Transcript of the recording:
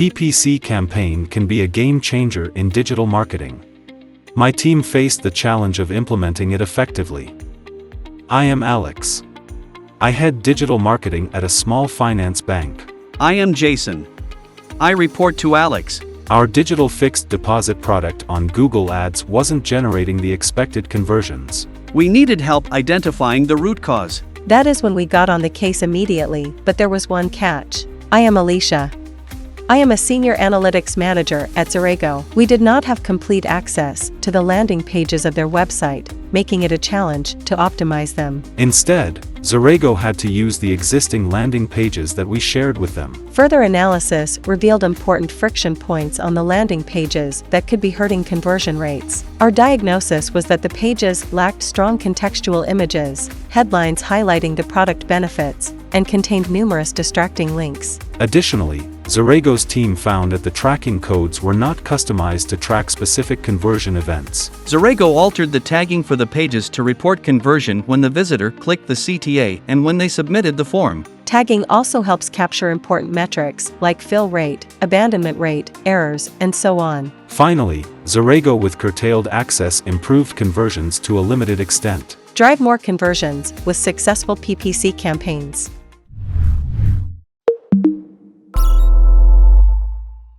PPC campaign can be a game changer in digital marketing. My team faced the challenge of implementing it effectively. I am Alex. I head digital marketing at a small finance bank. I am Jason. I report to Alex. Our digital fixed deposit product on Google Ads wasn't generating the expected conversions. We needed help identifying the root cause. That is when we got on the case immediately, but there was one catch. I am Alicia. I am a senior analytics manager at Xerago. We did not have complete access to the landing pages of their website, making it a challenge to optimize them. Instead, Xerago had to use the existing landing pages that we shared with them. Further analysis revealed important friction points on the landing pages that could be hurting conversion rates. Our diagnosis was that the pages lacked strong contextual images, headlines highlighting the product benefits, and contained numerous distracting links. Additionally, Xerago's team found that the tracking codes were not customized to track specific conversion events. Xerago altered the tagging for the pages to report conversion when the visitor clicked the CTA and when they submitted the form. Tagging also helps capture important metrics like fill rate, abandonment rate, errors, and so on. Finally, Xerago with curtailed access improved conversions to a limited extent. Drive more conversions with successful PPC campaigns.